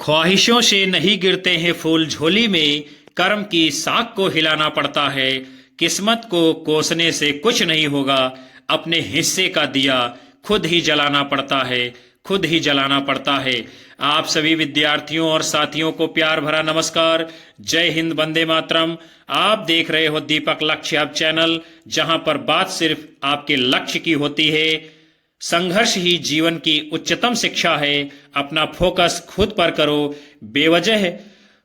ख्वाहिशों से नहीं गिरते हैं फूल झोली में, कर्म की साख को हिलाना पड़ता है। किस्मत को कोसने से कुछ नहीं होगा, अपने हिस्से का दिया खुद ही जलाना पड़ता है, खुद ही जलाना पड़ता है। आप सभी विद्यार्थियों और साथियों को प्यार भरा नमस्कार। जय हिंद, वंदे मातरम। आप देख रहे हो दीपक लक्ष्य हब चैनल, जहां पर बात सिर्फ आपके लक्ष्य की होती है। संघर्ष ही जीवन की उच्चतम शिक्षा है। अपना फोकस खुद पर करो, बेवजह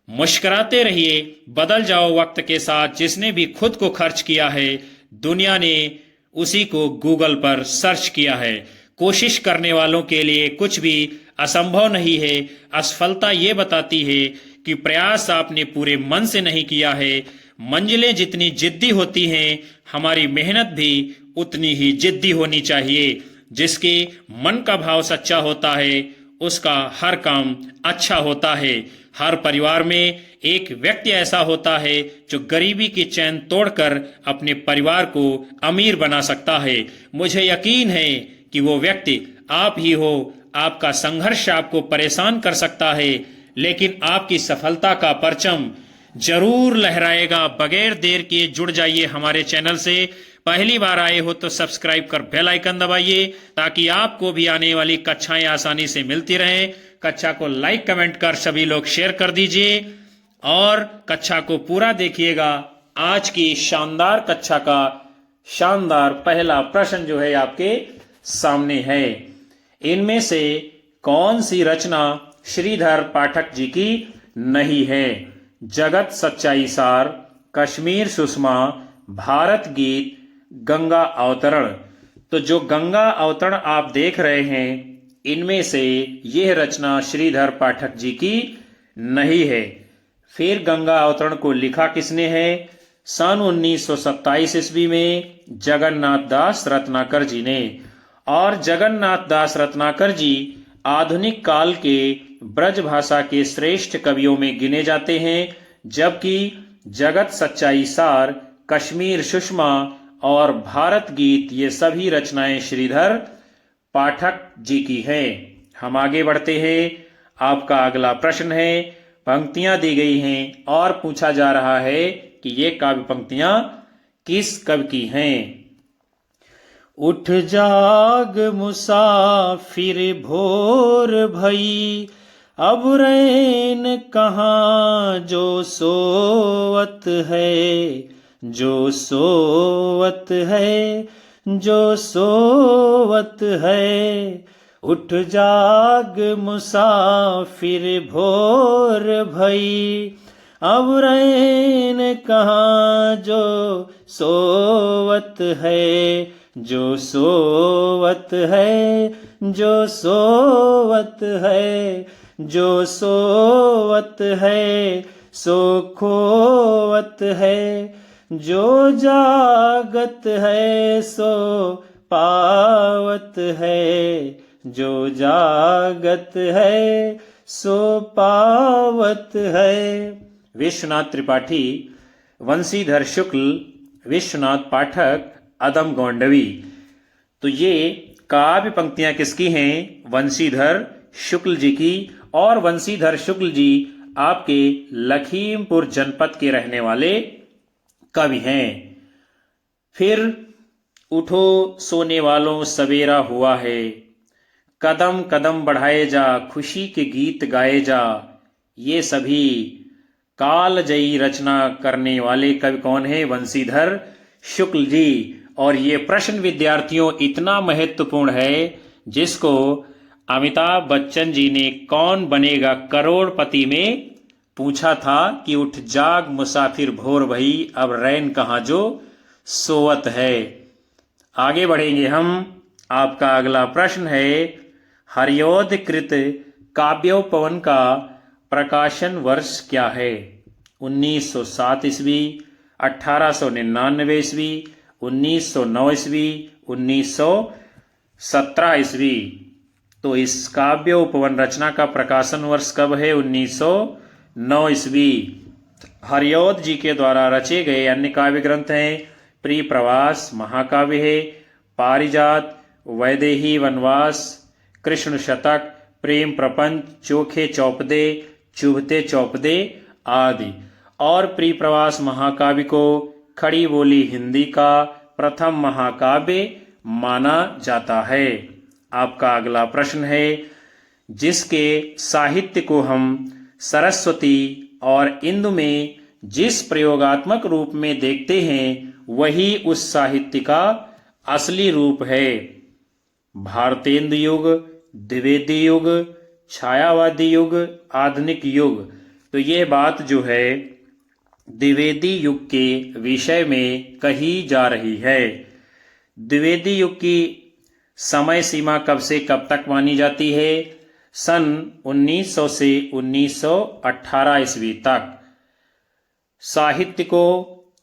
मुस्कुराते रहिए, बदल जाओ वक्त के साथ। जिसने भी खुद को खर्च किया है, दुनिया ने उसी को गूगल पर सर्च किया है। कोशिश करने वालों के लिए कुछ भी असंभव नहीं है। असफलता ये बताती है कि प्रयास आपने पूरे मन से नहीं किया है। मंजिलें जितनी जिद्दी होती हैं, हमारी मेहनत भी उतनी ही जिद्दी होनी चाहिए। जिसके मन का भाव सच्चा होता है, उसका हर काम अच्छा होता है। हर परिवार में एक व्यक्ति ऐसा होता है जो गरीबी की चैन तोड़कर अपने परिवार को अमीर बना सकता है। मुझे यकीन है कि वो व्यक्ति आप ही हो। आपका संघर्ष आपको परेशान कर सकता है, लेकिन आपकी सफलता का परचम जरूर लहराएगा। बगैर देर किए जुड़ जाइए हमारे चैनल से। पहली बार आए हो तो सब्सक्राइब कर बेल आइकन दबाइए, ताकि आपको भी आने वाली कक्षाएं आसानी से मिलती रहें। कक्षा को लाइक कमेंट कर सभी लोग शेयर कर दीजिए और कक्षा को पूरा देखिएगा। आज की शानदार कक्षा का शानदार पहला प्रश्न जो है आपके सामने है। इनमें से कौन सी रचना श्रीधर पाठक जी की नहीं है? जगत सच्चाई सार, कश्मीर सुषमा, भारत गीत, गंगा अवतरण। तो जो गंगा अवतरण आप देख रहे हैं, इनमें से यह रचना श्रीधर पाठक जी की नहीं है। फिर गंगा अवतरण को लिखा किसने है? सन 1927 ईस्वी में जगन्नाथ दास रत्नाकर जी ने। और जगन्नाथ दास रत्नाकर जी आधुनिक काल के ब्रज भाषा के श्रेष्ठ कवियों में गिने जाते हैं, जबकि जगत सच्चाई सार, कश्मीर सुषमा और भारत गीत ये सभी रचनाएं श्रीधर पाठक जी की हैं। हम आगे बढ़ते हैं। आपका अगला प्रश्न है। पंक्तियां दी गई हैं और पूछा जा रहा है कि ये काव्य पंक्तियां किस कवि की हैं। उठ जाग मुसाफिर भोर भई, अब रैन कहाँ जो सोवत है, जो सोवत है, जो सोवत है। उठ जाग मुसाफिर भोर भई, अब रैन कहाँ जो सोवत है, जो सोवत है, जो सोवत है, जो सोवत है, सो खोवत है, जो जागत है सो पावत है, जो जागत है सो पावत है। विश्वनाथ त्रिपाठी, वंशीधर शुक्ल, विश्वनाथ पाठक, अदम गोंडवी। तो ये काव्य पंक्तियां किसकी हैं? वंशीधर शुक्ल जी की। और वंशीधर शुक्ल जी आपके लखीमपुर जनपद के रहने वाले कवि हैं। फिर उठो सोने वालों सवेरा हुआ है, कदम कदम बढ़ाए जा, खुशी के गीत गाए जा। ये सभी कालजयी रचना करने वाले कवि कौन है? वंशीधर शुक्ल जी। और ये प्रश्न विद्यार्थियों इतना महत्वपूर्ण है, जिसको अमिताभ बच्चन जी ने कौन बनेगा करोड़पति में पूछा था कि उठ जाग मुसाफिर भोर भई, अब रैन कहाँ जो सोवत है। आगे बढ़ेंगे हम। आपका अगला प्रश्न है, हरियोध कृत काव्योपवन का प्रकाशन वर्ष क्या है? 1907 ईस्वी, 1899 ईस्वी, 1909 ईस्वी, 1917 ईस्वी। तो इस काव्योपवन रचना का प्रकाशन वर्ष कब है? 1909 ईस्वी। हरियोध जी के द्वारा रचे गए अन्य काव्य ग्रंथ हैं प्रिय प्रवास महाकाव्य है, पारिजात, वैदेही वनवास, कृष्ण शतक, प्रेम प्रपंच, चोखे चौपदे, चुभते चौपदे आदि। और प्रिय प्रवास महाकाव्य को खड़ी बोली हिंदी का प्रथम महाकाव्य माना जाता है। आपका अगला प्रश्न है, जिसके साहित्य को हम सरस्वती और इंदु में जिस प्रयोगात्मक रूप में देखते हैं वही उस साहित्य का असली रूप है। भारतेंदु युग, द्विवेदी युग, छायावादी युग, आधुनिक युग। तो ये बात जो है द्विवेदी युग के विषय में कही जा रही है। द्विवेदी युग की समय सीमा कब से कब तक मानी जाती है? सन 1900 से 1918 ईस्वी तक। साहित्य को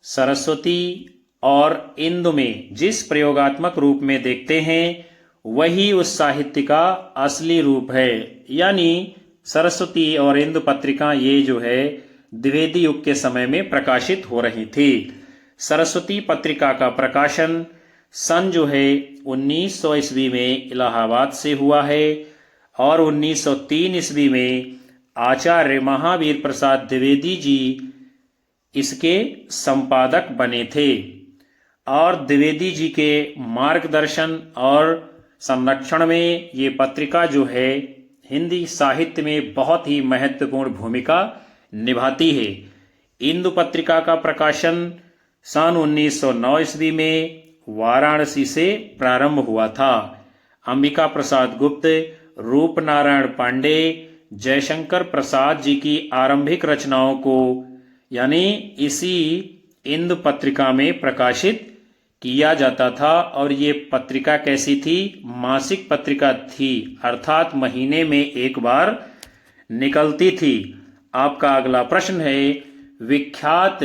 सरस्वती और इंदु में जिस प्रयोगात्मक रूप में देखते हैं वही उस साहित्य का असली रूप है। यानी सरस्वती और इंदु पत्रिका ये जो है द्विवेदी युग के समय में प्रकाशित हो रही थी। सरस्वती पत्रिका का प्रकाशन सन जो है 1900 ईस्वी में इलाहाबाद से हुआ है और 1903 ईस्वी में आचार्य महावीर प्रसाद द्विवेदी जी इसके संपादक बने थे। और द्विवेदी जी के मार्गदर्शन और संरक्षण में ये पत्रिका जो है हिंदी साहित्य में बहुत ही महत्वपूर्ण भूमिका निभाती है। इंदु पत्रिका का प्रकाशन सन 1909 ईस्वी में वाराणसी से प्रारंभ हुआ था। अंबिका प्रसाद गुप्त, रूपनारायण पांडे, जयशंकर प्रसाद जी की आरंभिक रचनाओं को यानी इसी इंदु पत्रिका में प्रकाशित किया जाता था। और ये पत्रिका कैसी थी? मासिक पत्रिका थी, अर्थात महीने में एक बार निकलती थी। आपका अगला प्रश्न है, विख्यात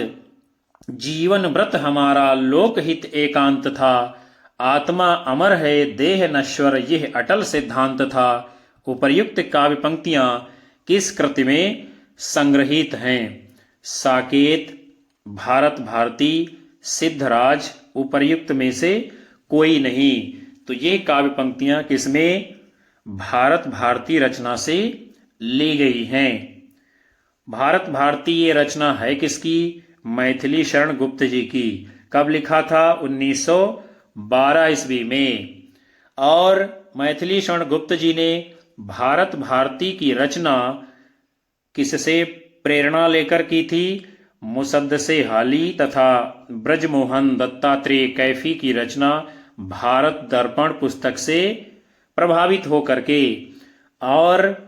जीवन व्रत हमारा लोकहित एकांत था, आत्मा अमर है देह नश्वर यह अटल सिद्धांत था। उपर्युक्त काव्य पंक्तियां किस कृति में संग्रहित हैं? साकेत, भारत भारती, सिद्धराज, उपर्युक्त में से कोई नहीं। तो ये काव्य पंक्तियां किसमें? भारत भारती रचना से ली गई हैं। भारत भारती ये रचना है किसकी? मैथिली शरण गुप्त जी की। कब लिखा था? 1912 ईस्वी में। और मैथिली शरण गुप्त जी ने भारत भारती की रचना किससे प्रेरणा लेकर की थी? मुसद्दसे हाली तथा ब्रजमोहन दत्तात्रेय कैफी की रचना भारत दर्पण पुस्तक से प्रभावित होकर के। और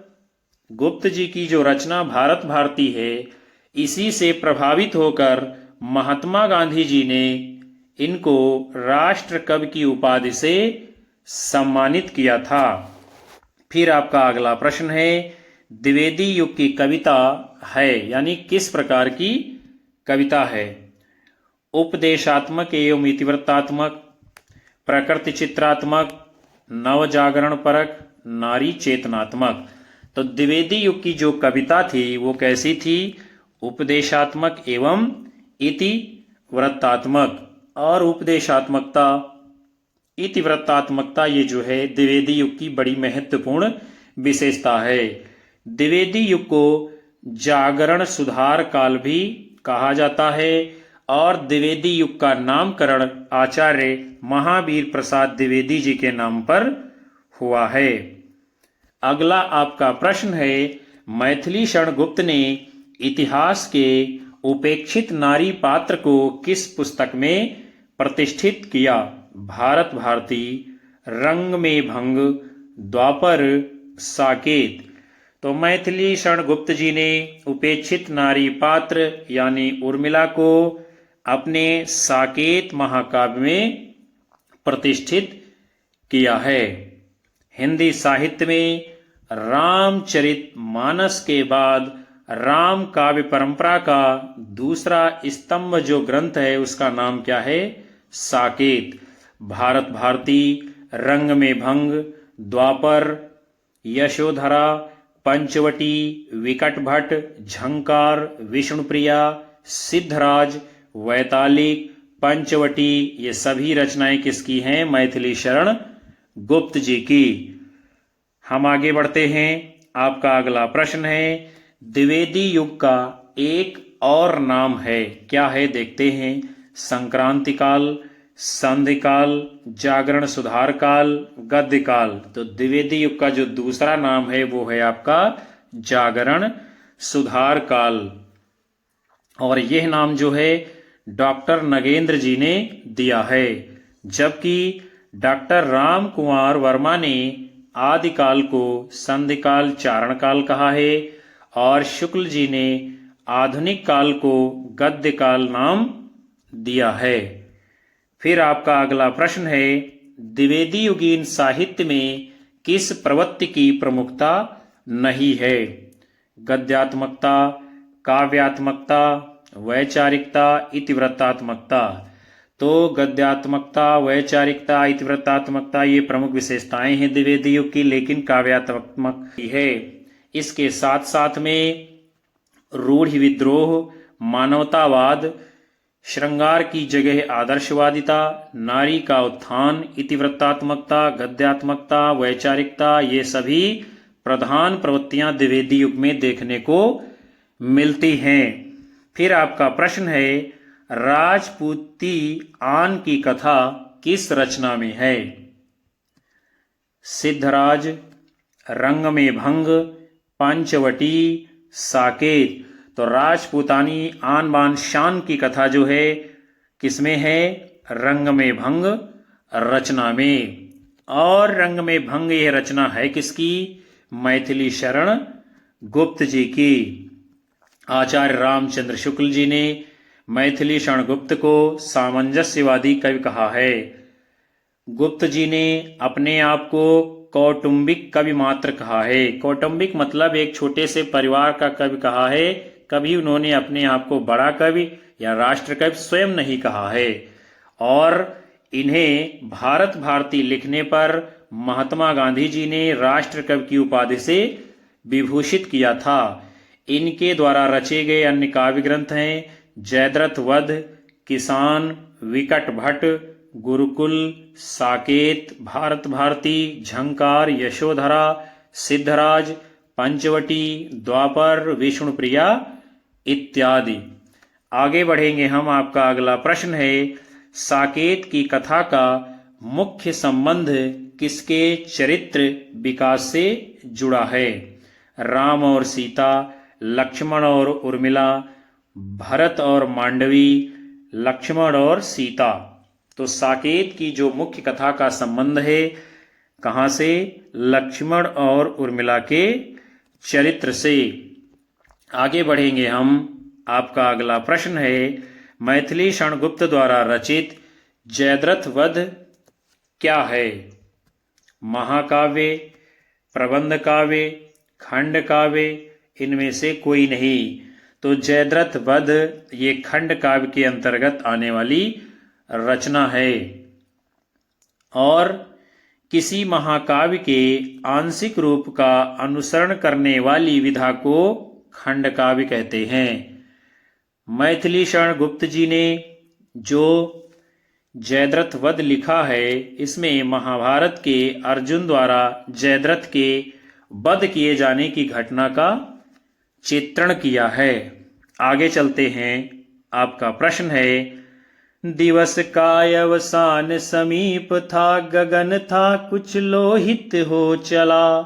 गुप्त जी की जो रचना भारत भारती है इसी से प्रभावित होकर महात्मा गांधी जी ने इनको राष्ट्र कवि की उपाधि से सम्मानित किया था। फिर आपका अगला प्रश्न है, द्विवेदी युग की कविता है यानी किस प्रकार की कविता है? उपदेशात्मक एवं इतिवृत्तात्मक, प्रकृति चित्रात्मक, नव जागरण परक, नारी चेतनात्मक। तो द्विवेदी युग की जो कविता थी वो कैसी थी? उपदेशात्मक एवं इतिवृत्तात्मक। और उपदेशात्मकता, इतिवृत्तात्मकता ये जो है द्विवेदी युग की बड़ी महत्वपूर्ण विशेषता है। द्विवेदी युग को जागरण सुधार काल भी कहा जाता है और द्विवेदी युग का नामकरण आचार्य महावीर प्रसाद द्विवेदी जी के नाम पर हुआ है। अगला आपका प्रश्न है, मैथिली शरण गुप्त ने इतिहास के उपेक्षित नारी पात्र को किस पुस्तक में प्रतिष्ठित किया? भारत भारती, रंग में भंग, द्वापर, साकेत। तो मैथिली शरण गुप्त जी ने उपेक्षित नारी पात्र यानी उर्मिला को अपने साकेत महाकाव्य में प्रतिष्ठित किया है। हिंदी साहित्य में रामचरित मानस के बाद राम काव्य परंपरा का दूसरा स्तंभ जो ग्रंथ है उसका नाम क्या है? साकेत। भारत भारती, रंग में भंग, द्वापर, यशोधरा, पंचवटी, विकट भट्ट, झंकार, विष्णुप्रिया, सिद्धराज, वैतालिक, पंचवटी ये सभी रचनाएं किसकी हैं? मैथिली शरण गुप्त जी की। हम आगे बढ़ते हैं। आपका अगला प्रश्न है, द्विवेदी युग का एक और नाम है, क्या है देखते हैं। संक्रांति काल, संधि काल, जागरण सुधार काल, गद्य काल। तो द्विवेदी युग का जो दूसरा नाम है वो है आपका जागरण सुधार काल। और यह नाम जो है डॉक्टर नगेंद्र जी ने दिया है, जबकि डॉक्टर राम कुमार वर्मा ने आदिकाल को संधिकाल चारण काल कहा है और शुक्ल जी ने आधुनिक काल को गद्य काल नाम दिया है। फिर आपका अगला प्रश्न है, द्विवेदी युगीन साहित्य में किस प्रवृत्ति की प्रमुखता नहीं है? गद्यात्मकता, काव्यात्मकता, वैचारिकता, इतिवृत्तात्मकता। तो गद्यात्मकता, वैचारिकता, इतिवृत्तात्मकता ये प्रमुख विशेषताएं हैं द्विवेदी युग की, लेकिन काव्यात्मक है। इसके साथ साथ में रूढ़ विद्रोह, मानवतावाद, श्रृंगार की जगह आदर्शवादिता, नारी का उत्थान, इतिवृत्तात्मकता, गद्यात्मकता, वैचारिकता ये सभी प्रधान प्रवृत्तियां द्विवेदी युग में देखने को मिलती हैं। फिर आपका प्रश्न है, राजपूती आन की कथा किस रचना में है? सिद्धराज, रंग में भंग, पंचवटी, साकेत। तो राजपूतानी आन बान शान की कथा जो है किसमें है? रंग में भंग रचना में। और रंग में भंग यह रचना है किसकी? मैथिली शरण गुप्त जी की। आचार्य रामचंद्र शुक्ल जी ने मैथिली शरण गुप्त को सामंजस्यवादी कवि कहा है। गुप्त जी ने अपने आप को कौटुंबिक कवि मात्र कहा है। कौटुंबिक मतलब एक छोटे से परिवार का कवि कहा है। कभी उन्होंने अपने आप को बड़ा कवि या राष्ट्र कवि स्वयं नहीं कहा है। और इन्हें भारत भारती लिखने पर महात्मा गांधी जी ने राष्ट्र कवि की उपाधि से विभूषित किया था। इनके द्वारा रचे गए अन्य काव्य ग्रंथ हैं जयद्रथ वध, किसान, विकट भट्ट, गुरुकुल, साकेत, भारत भारती, झंकार, यशोधरा, सिद्धराज, पंचवटी, द्वापर, विष्णुप्रिया इत्यादि। आगे बढ़ेंगे हम। आपका अगला प्रश्न है, साकेत की कथा का मुख्य संबंध किसके चरित्र विकास से जुड़ा है? राम और सीता, लक्ष्मण और उर्मिला, भरत और मांडवी, लक्ष्मण और सीता। तो साकेत की जो मुख्य कथा का संबंध है कहां से? लक्ष्मण और उर्मिला के चरित्र से। आगे बढ़ेंगे हम। आपका अगला प्रश्न है, मैथिली शरण गुप्त द्वारा रचित जयद्रथ वध क्या है? महाकाव्य, प्रबंध काव्य, खंड काव्य, इनमें से कोई नहीं। तो जयद्रथ वध ये खंड काव्य के अंतर्गत आने वाली रचना है। और किसी महाकाव्य के आंशिक रूप का अनुसरण करने वाली विधा को खंड काव्य कहते हैं। मैथिली शरण गुप्त जी ने जो जयद्रथ वध लिखा है इसमें महाभारत के अर्जुन द्वारा जयद्रथ के वध किए जाने की घटना का चित्रण किया है। आगे चलते हैं। आपका प्रश्न है, दिवस का अवसान समीप था, गगन था कुछ लोहित हो चला,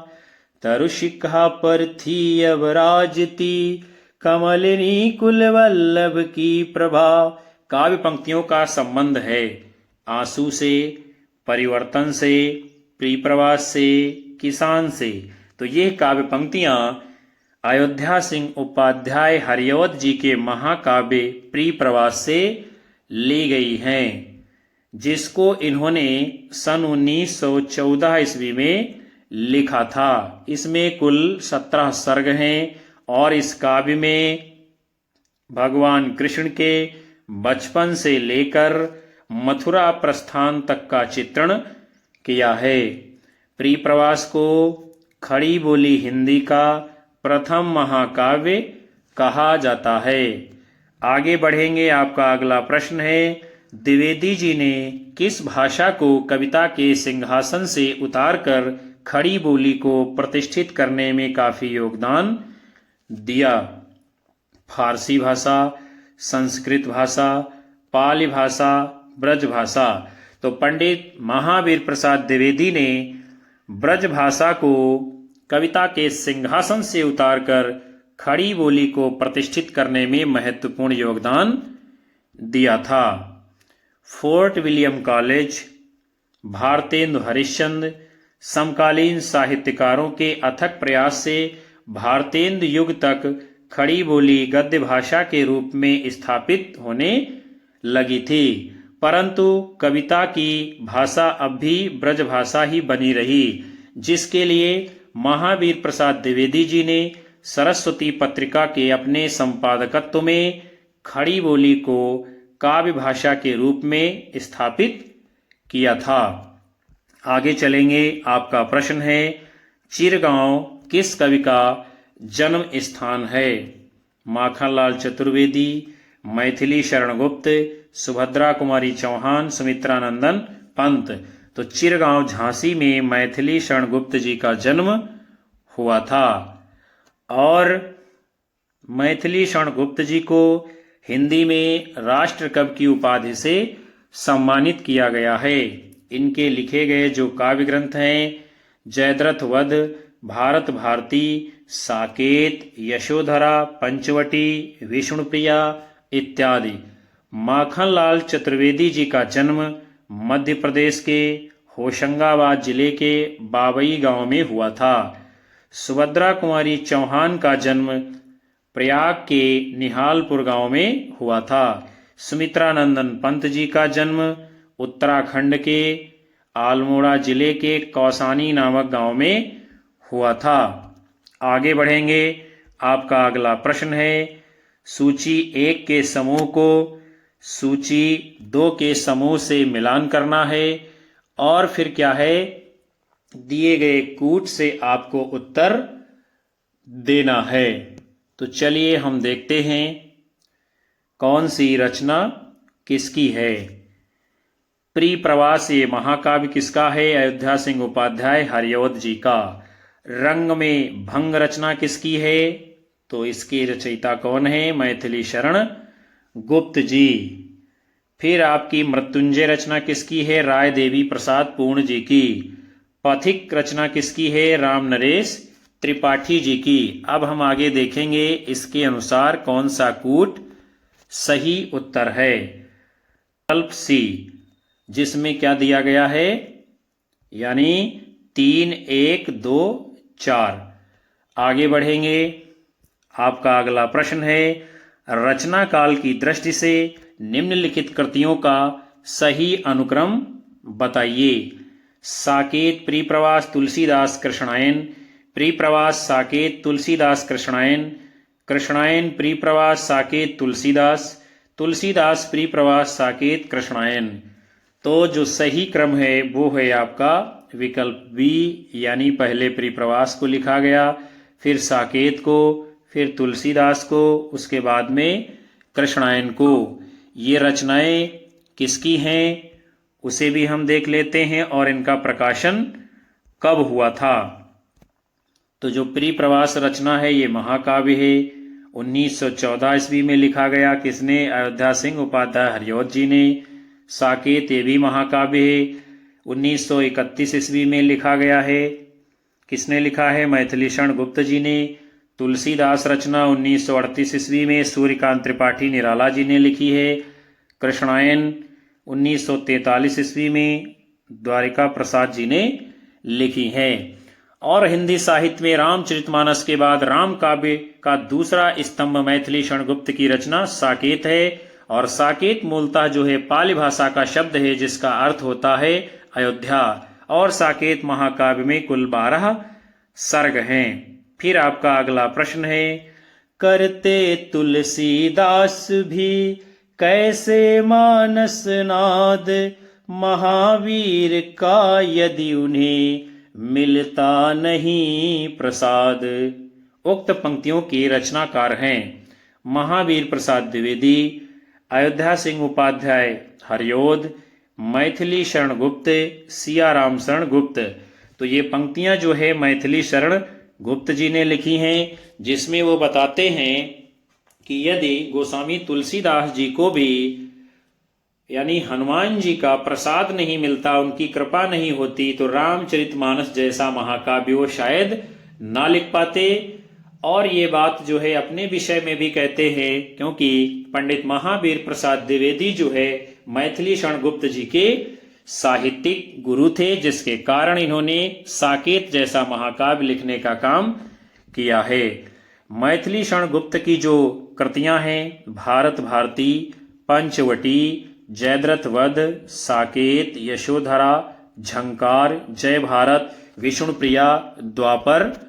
तरुशिखा पर थी अब राजती, कमलिनी कुल वल्लभ की प्रभा। काव्य पंक्तियों का संबंध है आंसू से, परिवर्तन से, प्रियप्रवास से, किसान से। तो ये काव्य पंक्तियां अयोध्या सिंह उपाध्याय हरिऔध जी के महाकाव्य प्रियप्रवास से ली गई हैं, जिसको इन्होंने सन 1914 ईस्वी में लिखा था। इसमें कुल 17 सर्ग हैं और इस काव्य में भगवान कृष्ण के बचपन से लेकर मथुरा प्रस्थान तक का चित्रण किया है। प्रियप्रवास को खड़ी बोली हिंदी का प्रथम महाकाव्य कहा जाता है। आगे बढ़ेंगे। आपका अगला प्रश्न है, द्विवेदी जी ने किस भाषा को कविता के सिंहासन से उतारकर खड़ी बोली को प्रतिष्ठित करने में काफी योगदान दिया। फारसी भाषा, संस्कृत भाषा, पाली भाषा, ब्रज भाषा। तो पंडित महावीर प्रसाद द्विवेदी ने ब्रज भाषा को कविता के सिंहासन से उतारकर खड़ी बोली को प्रतिष्ठित करने में महत्वपूर्ण योगदान दिया था। Fort William college, Bharatendu Harishchandra, समकालीन साहित्यकारों के अथक प्रयास से भारतेंदु युग तक खड़ी बोली गद्य भाषा के रूप में स्थापित होने लगी थी, परंतु कविता की भाषा अब भी ब्रज भाषा ही बनी रही, जिसके लिए महावीर प्रसाद द्विवेदी जी ने सरस्वती पत्रिका के अपने संपादकत्व में खड़ी बोली को काव्य भाषा के रूप में स्थापित किया था। आगे चलेंगे। आपका प्रश्न है, चिरगांव किस कवि का जन्म स्थान है? माखनलाल चतुर्वेदी, मैथिली शरण गुप्त, सुभद्रा कुमारी चौहान, सुमित्रानंदन पंत। तो चिरगांव झांसी में मैथिली शरण गुप्त जी का जन्म हुआ था और मैथिली शरण गुप्त जी को हिंदी में राष्ट्र कवि की उपाधि से सम्मानित किया गया है। इनके लिखे गए जो काव्य ग्रंथ हैं, जयद्रथ वध, भारत भारती, साकेत, यशोधरा, पंचवटी, विष्णुप्रिया इत्यादि। माखनलाल चतुर्वेदी जी का जन्म मध्य प्रदेश के होशंगाबाद जिले के बाबई गांव में हुआ था। सुभद्रा कुमारी चौहान का जन्म प्रयाग के निहालपुर गांव में हुआ था। सुमित्रानंदन पंत जी का जन्म उत्तराखंड के अल्मोड़ा जिले के कौसानी नामक गांव में हुआ था। आगे बढ़ेंगे। आपका अगला प्रश्न है, सूची 1 के समूह को सूची 2 के समूह से मिलान करना है और फिर क्या है, दिए गए कूट से आपको उत्तर देना है। तो चलिए हम देखते हैं कौन सी रचना किसकी है। प्रिप्रवास ये महाकाव्य किसका है? अयोध्या सिंह उपाध्याय हरिऔध जी का। रंग में भंग रचना किसकी है? तो इसकी रचयिता कौन है? मैथिली शरण गुप्त जी। फिर आपकी मृत्युंजय रचना किसकी है? राय देवी प्रसाद पूर्ण जी की। पथिक रचना किसकी है? राम नरेश त्रिपाठी जी की। अब हम आगे देखेंगे इसके अनुसार कौन सा कूट सही उत्तर है। विकल्प सी, जिसमें क्या दिया गया है, यानी 3, 1, 2, 4। आगे बढ़ेंगे। आपका अगला प्रश्न है, रचना काल की दृष्टि से निम्नलिखित कृतियों का सही अनुक्रम बताइए। साकेत प्रिप्रवास तुलसीदास कृष्णायन, प्रिप्रवास साकेत तुलसीदास कृष्णायन, कृष्णायन प्रिप्रवास साकेत तुलसीदास, तुलसीदास प्रिप्रवास साकेत कृष्णायन। तो जो सही क्रम है वो है आपका विकल्प बी, यानी पहले प्रिप्रवास को लिखा गया, फिर साकेत को, फिर तुलसीदास को, उसके बाद में कृष्णायन को। ये रचनाएं किसकी हैं उसे भी हम देख लेते हैं और इनका प्रकाशन कब हुआ था। तो जो प्रिप्रवास रचना है ये महाकाव्य है। 1914 ईस्वी में लिखा गया। किसने? अयोध्या सिंह उपाध्याय हरिऔध जी ने। साकेत ये भी महाकाव्य है, 1931 ईस्वी में लिखा गया है। किसने लिखा है? मैथिली शरण गुप्त जी ने। तुलसीदास रचना 1938 ईस्वी में सूर्यकांत त्रिपाठी निराला जी ने लिखी है। कृष्णायन 1943 ईस्वी में द्वारिका प्रसाद जी ने लिखी है। और हिंदी साहित्य में रामचरितमानस के बाद राम काव्य का दूसरा स्तंभ मैथिली शरण गुप्त की रचना साकेत है। और साकेत मूलतः जो है पाली भाषा का शब्द है जिसका अर्थ होता है अयोध्या। और साकेत महाकाव्य में कुल 12 सर्ग हैं। फिर आपका अगला प्रश्न है, करते तुलसीदास भी कैसे मानस नाद, महावीर का यदि उन्हें मिलता नहीं प्रसाद। उक्त पंक्तियों के रचनाकार हैं महावीर प्रसाद द्विवेदी, अयोध्या सिंह उपाध्याय हरिऔध, मैथिली शरण गुप्त, सियाराम शरण गुप्त। तो ये पंक्तियां जो है मैथिली शरण गुप्त जी ने लिखी हैं, जिसमें वो बताते हैं कि यदि गोस्वामी तुलसीदास जी को भी यानी हनुमान जी का प्रसाद नहीं मिलता, उनकी कृपा नहीं होती, तो रामचरितमानस जैसा महाकाव्य वो शायद ना लिख पाते। और ये बात जो है अपने विषय में भी कहते हैं, क्योंकि पंडित महावीर प्रसाद द्विवेदी जो है मैथिली शरण गुप्त जी के साहित्यिक गुरु थे, जिसके कारण इन्होंने साकेत जैसा महाकाव्य लिखने का काम किया है। मैथिली शरण गुप्त की जो कृतियां हैं, भारत भारती, पंचवटी, जयद्रथ वध, साकेत, यशोधरा, झंकार, जय भारत, विष्णुप्रिया, द्वापर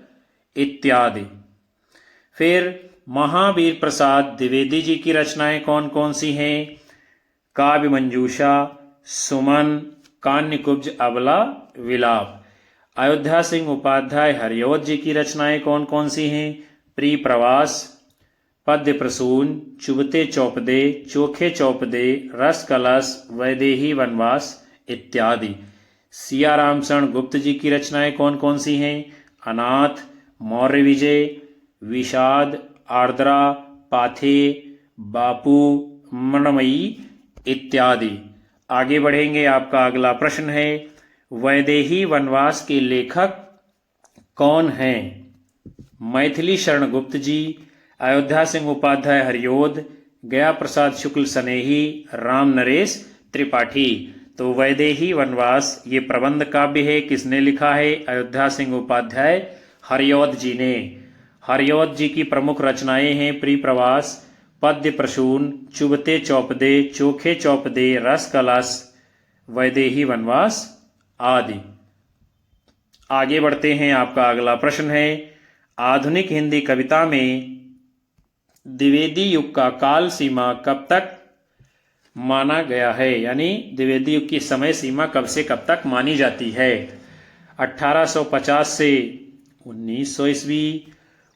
इत्यादि। फिर महावीर प्रसाद द्विवेदी जी की रचनाएं कौन कौन सी हैं? काव्य मंजूषा, सुमन, कान्यकुब्ज अबला, विलाप। अयोध्या सिंह उपाध्याय हरिऔध जी की रचनाएं कौन कौन सी हैं? प्री प्रवास, पद्य प्रसून, चुबते चौपदे, चोखे चौपदे, रस कलश, वैदेही वनवास इत्यादि। सियाराम शरण गुप्त जी की रचनाएं कौन कौन सी हैं? अनाथ, मौर्य विजय, विषाद, आर्द्रा, पाथे, बापू, मणमयी इत्यादि। आगे बढ़ेंगे। आपका अगला प्रश्न है, वैदेही वनवास के लेखक कौन हैं? मैथिली शरण गुप्त जी, अयोध्या सिंह उपाध्याय हरिऔध, गया प्रसाद शुक्ल सनेही, राम नरेश त्रिपाठी। तो वैदेही वनवास ये प्रबंध काव्य है, किसने लिखा है? अयोध्या सिंह उपाध्याय हरिऔध जी ने। हरिऔध जी की प्रमुख रचनाएं हैं प्री प्रवास, पद्य प्रसून, चुबते चौपदे, चोखे चौपदे, रस कलश, वैदेही वनवास आदि। आगे बढ़ते हैं। आपका अगला प्रश्न है, आधुनिक हिंदी कविता में द्विवेदी युग का काल सीमा कब तक माना गया है? यानी द्विवेदी युग की समय सीमा कब से कब तक मानी जाती है? 1850 से 1900 ईस्वी,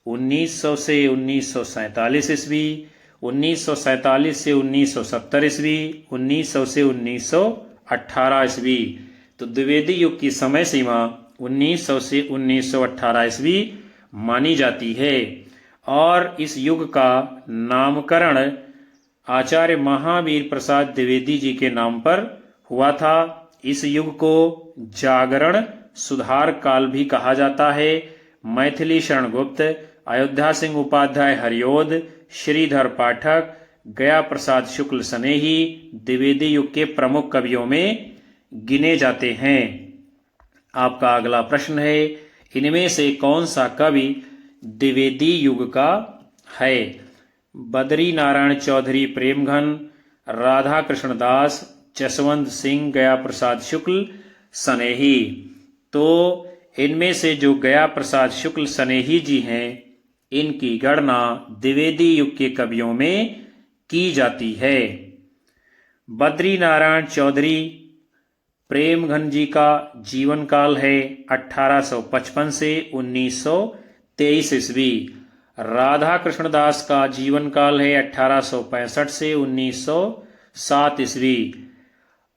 1900 से 1947 ईस्वी, 1947 से 1970 ईस्वी, 1900 से 1918 ईस्वी। तो द्विवेदी युग की समय सीमा 1900 से 1918 ईस्वी मानी जाती है। और इस युग का नामकरण आचार्य महावीर प्रसाद द्विवेदी जी के नाम पर हुआ था। इस युग को जागरण सुधार काल भी कहा जाता है। मैथिली शरण गुप्त, अयोध्या सिंह उपाध्याय हरिऔध, श्रीधर पाठक, गया प्रसाद शुक्ल सनेही द्विवेदी युग के प्रमुख कवियों में गिने जाते हैं। आपका अगला प्रश्न है, इनमें से कौन सा कवि द्विवेदी युग का है? बद्री नारायण चौधरी प्रेमघन, राधा कृष्ण दास, जसवंत सिंह, गया प्रसाद शुक्ल सनेही। तो इनमें से जो गया प्रसाद शुक्ल सनेही जी हैं, इनकी गणना द्विवेदी युग के कवियों में की जाती है। बद्री नारायण चौधरी प्रेमघन जी का जीवन काल है 1855 से 1923 ईस्वी। राधा कृष्णदास का जीवन काल है 1865 से 1907 ईस्वी।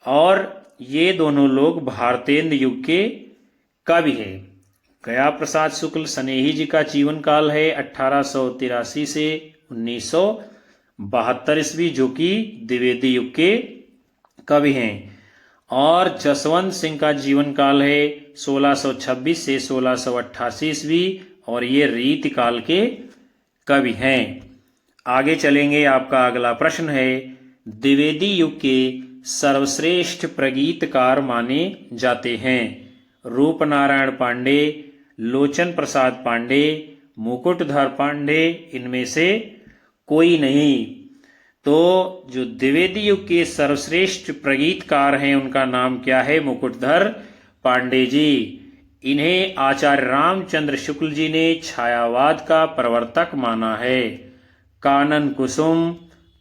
और ये दोनों लोग भारतेंद्र युग के कवि हैं। गया प्रसाद शुक्ल सनेही जी का जीवन काल है 1883 से 1972 ईस्वी, जो कि द्विवेदी युग के कवि हैं। और जसवंत सिंह का जीवन काल है 1626 से 1688 ईस्वी, और ये रीति काल के कवि हैं। आगे चलेंगे। आपका अगला प्रश्न है, द्विवेदी युग के सर्वश्रेष्ठ प्रगीतकार माने जाते हैं? रूपनारायण पांडे, लोचन प्रसाद पांडे, मुकुटधर पांडे, इनमें से कोई नहीं। तो जो द्विवेदी युग के सर्वश्रेष्ठ प्रगीतकार हैं, उनका नाम क्या है? मुकुटधर पांडे जी। इन्हें आचार्य रामचंद्र शुक्ल जी ने छायावाद का प्रवर्तक माना है। कानन कुसुम,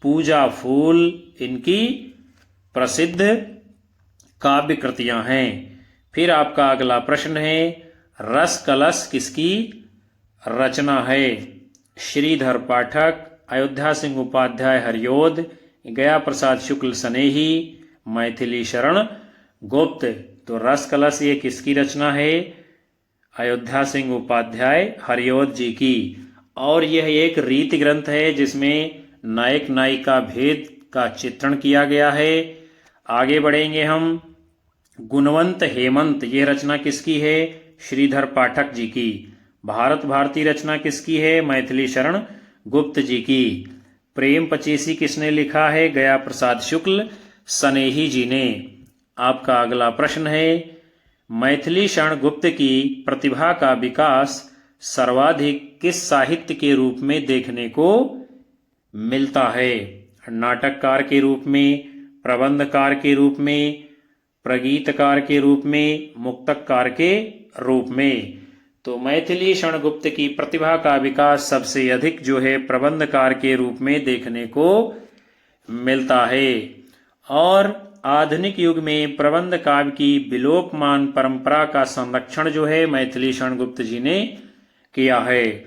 पूजा फूल इनकी प्रसिद्ध काव्य कृतियां हैं। फिर आपका अगला प्रश्न है, रस कलश किसकी रचना है? श्रीधर पाठक, अयोध्या सिंह उपाध्याय हरिऔध, गया प्रसाद शुक्ल सनेही, मैथिली शरण गुप्त। तो रस कलश ये किसकी रचना है? अयोध्या सिंह उपाध्याय हरिऔध जी की। और यह एक रीति ग्रंथ है जिसमें नायक नायिका भेद का चित्रण किया गया है। आगे बढ़ेंगे हम। गुणवंत हेमंत, यह रचना किसकी है? श्रीधर पाठक जी की। भारत भारती रचना किसकी है? मैथिली शरण गुप्त जी की। प्रेम पचीसी किसने लिखा है? गया प्रसाद शुक्ल सनेही जी ने। आपका अगला प्रश्न है, मैथिली शरण गुप्त की प्रतिभा का विकास सर्वाधिक किस साहित्य के रूप में देखने को मिलता है? नाटककार के रूप में, प्रबंधकार के रूप में, प्रगीतकार के रूप में, मुक्तककार के रूप में। तो मैथिली शरण गुप्त की प्रतिभा का विकास सबसे अधिक जो है प्रबंधकार के रूप में देखने को मिलता है। और आधुनिक युग में प्रबंध काव्य की विलोपमान परंपरा का संरक्षण जो है मैथिली शरण गुप्त जी ने किया है।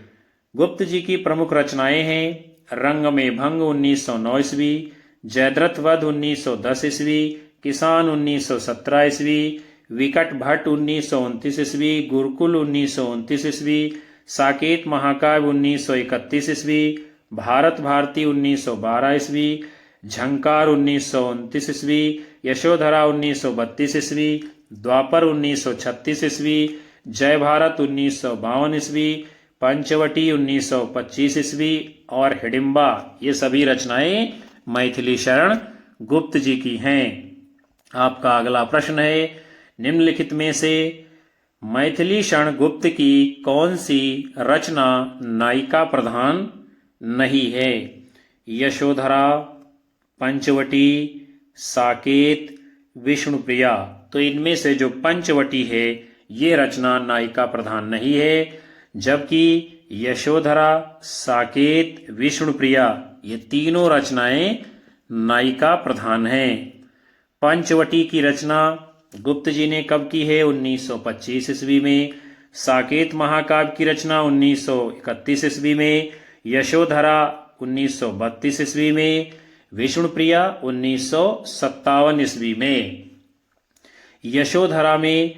गुप्त जी की प्रमुख रचनाएं हैं रंग में भंग 1909 ईस्वी, जयद्रथ वध 1910 ईस्वी, किसान 1917 ईस्वी, विकट भट्ट 1929 ईस्वी, गुरुकुल 1929 ईस्वी, साकेत महाकाव्य 1931 ईस्वी, भारत भारती 1912 ईस्वी, झंकार 1929 ईस्वी, यशोधरा 1932 ईस्वी, द्वापर 1936 ईस्वी, जय भारत 1952 ईस्वी, पंचवटी 1925 ईस्वी और हिडिंबा, ये सभी रचनाएं मैथिली शरण गुप्त जी की हैं। आपका अगला प्रश्न है, निम्नलिखित में से मैथिली शरण गुप्त की कौन सी रचना नायिका प्रधान नहीं है? यशोधरा, पंचवटी, साकेत, विष्णुप्रिया। तो इनमें से जो पंचवटी है ये रचना नायिका प्रधान नहीं है, जबकि यशोधरा, साकेत, विष्णुप्रिया ये तीनों रचनाएं नायिका प्रधान हैं। पंचवटी की रचना गुप्त जी ने कब की है? 1925 ईस्वी में। साकेत महाकाव्य की रचना 1931 ईस्वी में। यशोधरा 1932 ईस्वी में। विष्णुप्रिया 1957 ईस्वी में। यशोधरा में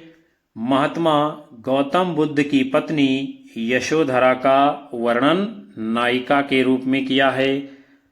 महात्मा गौतम बुद्ध की पत्नी यशोधरा का वर्णन नायिका के रूप में किया है।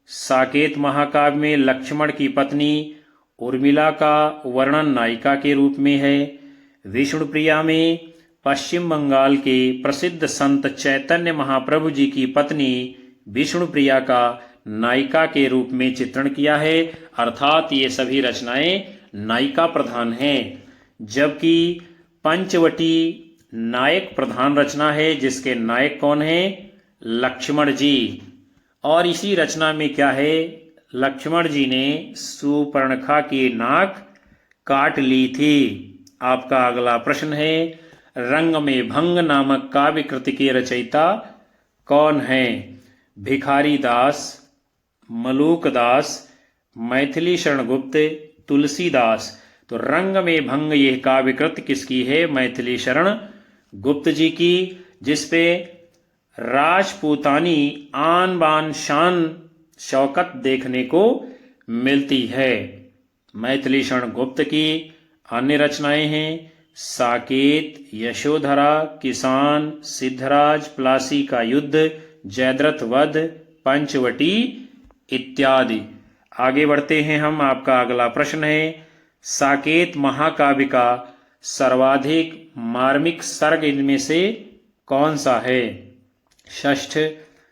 साकेत महाकाव्य में लक्ष्मण की पत्नी उर्मिला का वर्णन नायिका के रूप में है। विष्णुप्रिया में पश्चिम बंगाल के प्रसिद्ध संत चैतन्य महाप्रभु जी की पत्नी विष्णुप्रिया का नायिका के रूप में चित्रण किया है, अर्थात ये सभी रचनाएं नायिका प्रधान हैं। जबकि पंचवटी नायक प्रधान रचना है जिसके नायक कौन है? लक्ष्मण जी। और इसी रचना में क्या है? लक्ष्मण जी ने सुपर्णखा की नाक काट ली थी। आपका अगला प्रश्न है, रंग में भंग नामक काव्य कृति के रचयिता कौन है? भिखारी दास, मलूक दास, मैथिली शरण गुप्त, तुलसीदास। तो रंग में भंग यह काव्य कृति किसकी है? मैथिली शरण गुप्त जी की, जिसपे राजपूतानी आन बान शान शौकत देखने को मिलती है। मैथिली शरण गुप्त की अन्य रचनाएं हैं साकेत, यशोधरा, किसान, सिद्धराज प्लासी का युद्ध, जयद्रथ वध, पंचवटी इत्यादि। आगे बढ़ते हैं हम। आपका अगला प्रश्न है, साकेत महाकाव्य का सर्वाधिक मार्मिक सर्ग इनमें से कौन सा है? षष्ठ,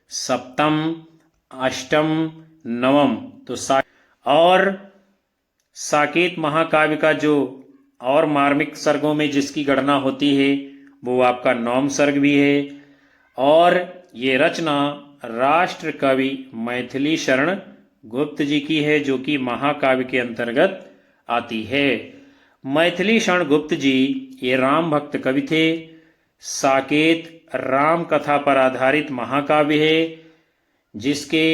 सप्तम, अष्टम, नवम। तो साकेत महाकाव्य का जो और मार्मिक सर्गों में जिसकी गणना होती है वो आपका नवम सर्ग भी है। और ये रचना राष्ट्र कवि मैथिली शरण गुप्त जी की है, जो कि महाकाव्य के अंतर्गत आती है। मैथिली शरण गुप्त जी ये राम भक्त कवि थे। साकेत राम कथा पर आधारित महाकाव्य है, जिसके